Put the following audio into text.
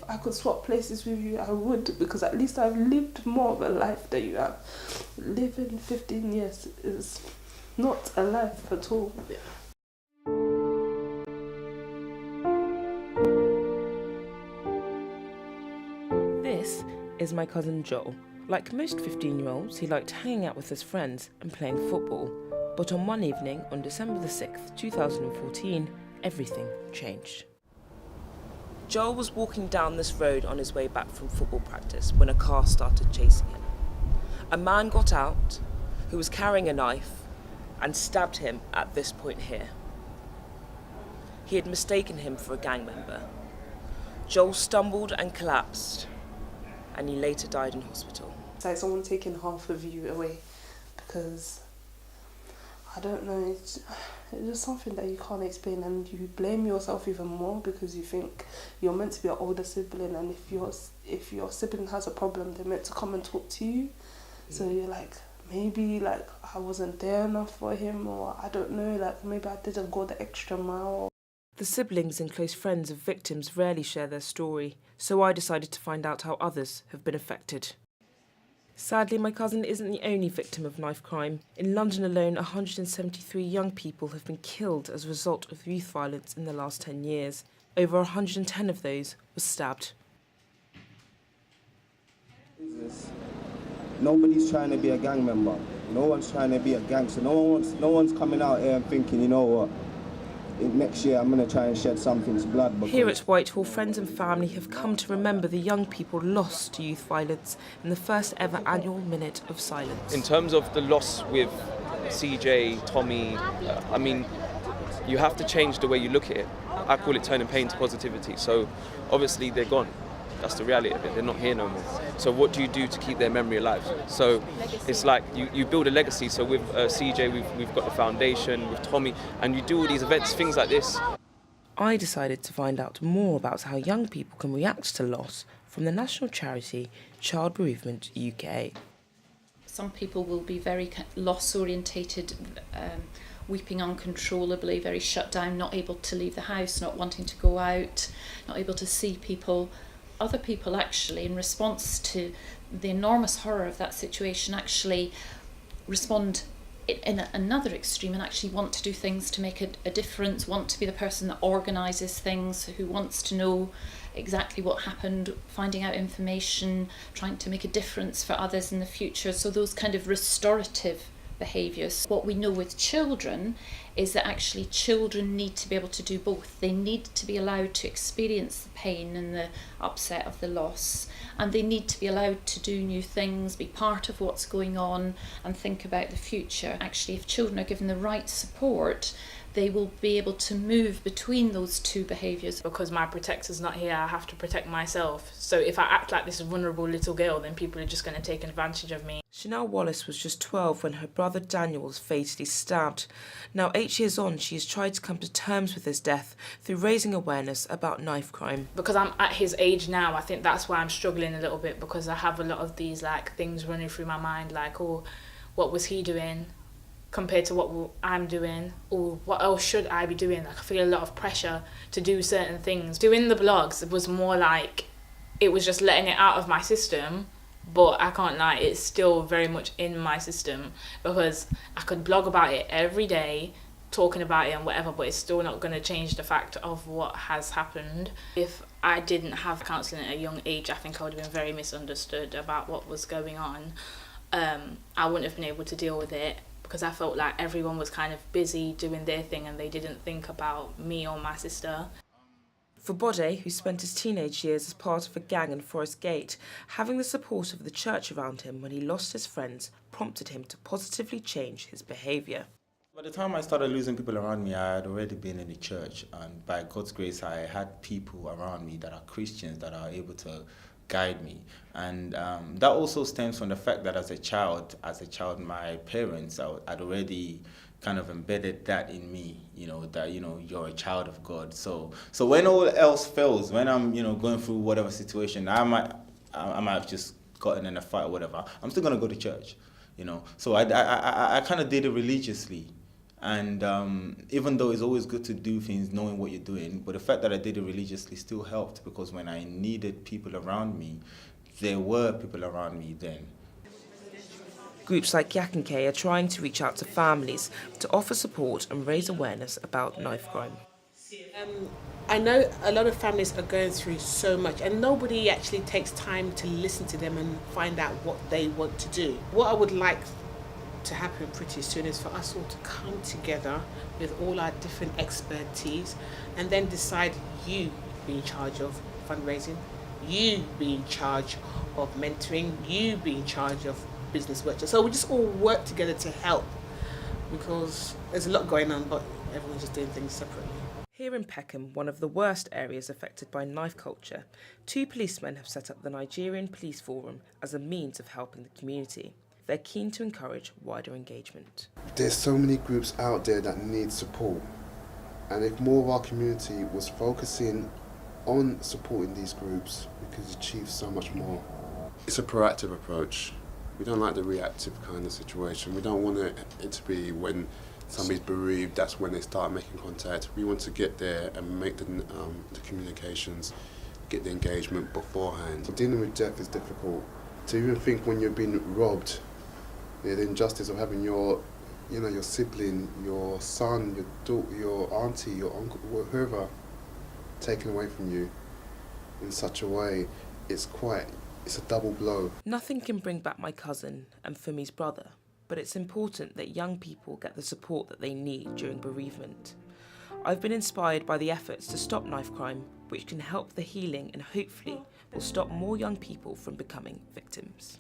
I could swap places with you, I would, because at least I've lived more of a life than you have. Living 15 years is not a life at all. Yeah. This is my cousin Joel. Like most 15-year-olds, he liked hanging out with his friends and playing football. But on one evening, on December the 6th, 2014, everything changed. Joel was walking down this road on his way back from football practice when a car started chasing him. A man got out who was carrying a knife and stabbed him at this point here. He had mistaken him for a gang member. Joel stumbled and collapsed, and he later died in hospital. It's like someone taking half of you away, because I don't know, it's just something that you can't explain, and you blame yourself even more because you think you're meant to be an older sibling, and if your sibling has a problem, they're meant to come and talk to you. So you're like, maybe like I wasn't there enough for him, or I don't know, like maybe I didn't go the extra mile. The siblings and close friends of victims rarely share their story, so I decided to find out how others have been affected. Sadly, my cousin isn't the only victim of knife crime. In London alone, 173 young people have been killed as a result of youth violence in the last 10 years. Over 110 of those were stabbed. Nobody's trying to be a gang member. No one's trying to be a gangster. No one's coming out here and thinking, you know what, next year I'm going to try and shed something's blood. Here at Whitehall, friends and family have come to remember the young people lost to youth violence in the first ever annual Minute of Silence. In terms of the loss with CJ, Tommy, I mean, you have to change the way you look at it. I call it turning pain to positivity. So obviously they're gone. That's the reality of it. They're not here no more. So what do you do to keep their memory alive? So it's like you build a legacy. So with CJ, we've got the foundation, with Tommy, and you do all these events, things like this. I decided to find out more about how young people can react to loss from the national charity Child Bereavement UK. Some people will be very loss orientated, weeping uncontrollably, very shut down, not able to leave the house, not wanting to go out, not able to see people. Other people actually, in response to the enormous horror of that situation, actually respond in another extreme and actually want to do things to make a difference, want to be the person that organises things, who wants to know exactly what happened, finding out information, trying to make a difference for others in the future. So those kind of restorative behaviours. What we know with children is that actually children need to be able to do both. They need to be allowed to experience the pain and the upset of the loss, and they need to be allowed to do new things, be part of what's going on and think about the future. Actually, if children are given the right support, they will be able to move between those two behaviours. Because my protector's not here, I have to protect myself. So if I act like this vulnerable little girl, then people are just going to take advantage of me. Chanel Wallace was just 12 when her brother Daniel was fatally stabbed. Now 8 years on, she has tried to come to terms with his death through raising awareness about knife crime. Because I'm at his age now, I think that's why I'm struggling a little bit, because I have a lot of these things running through my mind, like, oh, what was he doing compared to what I'm doing, or what else should I be doing? Like, I feel a lot of pressure to do certain things. Doing the blogs was more like, it was just letting it out of my system, but I can't lie, it's still very much in my system, because I could blog about it every day, talking about it and whatever, but it's still not going to change the fact of what has happened. If I didn't have counselling at a young age, I think I would have been very misunderstood about what was going on. I wouldn't have been able to deal with it, because I felt like everyone was kind of busy doing their thing and they didn't think about me or my sister. For Bode, who spent his teenage years as part of a gang in Forest Gate, having the support of the church around him when he lost his friends prompted him to positively change his behaviour. By the time I started losing people around me, I had already been in the church, and by God's grace, I had people around me that are Christians that are able to guide me. And that also stems from the fact that as a child, my parents, I'd already kind of embedded that in me, that, you're a child of God. So when all else fails, when I'm, going through whatever situation, I might have just gotten in a fight or whatever, I'm still going to go to church, So I kind of did it religiously. And even though it's always good to do things knowing what you're doing, but the fact that I did it religiously still helped, because when I needed people around me, there were people around me then. Groups like Yak and K are trying to reach out to families to offer support and raise awareness about knife crime. I know a lot of families are going through so much, and nobody actually takes time to listen to them and find out what they want to do. What I would like to happen pretty soon is for us all to come together with all our different expertise and then decide, you be in charge of fundraising, you be in charge of mentoring, you be in charge of business workshops. So we just all work together to help, because there's a lot going on, but everyone's just doing things separately. Here in Peckham, one of the worst areas affected by knife culture, 2 policemen have set up the Nigerian Police Forum as a means of helping the community. They're keen to encourage wider engagement. There's so many groups out there that need support, and if more of our community was focusing on supporting these groups, we could achieve so much more. It's a proactive approach. We don't like the reactive kind of situation. We don't want it to be when somebody's bereaved, that's when they start making contact. We want to get there and make the communications, get the engagement beforehand. Dealing with death is difficult. To even think when you're being robbed, the injustice of having your sibling, your son, your daughter, your auntie, your uncle, whoever, taken away from you in such a way, it's a double blow. Nothing can bring back my cousin and Fumi's brother, but it's important that young people get the support that they need during bereavement. I've been inspired by the efforts to stop knife crime, which can help the healing and hopefully will stop more young people from becoming victims.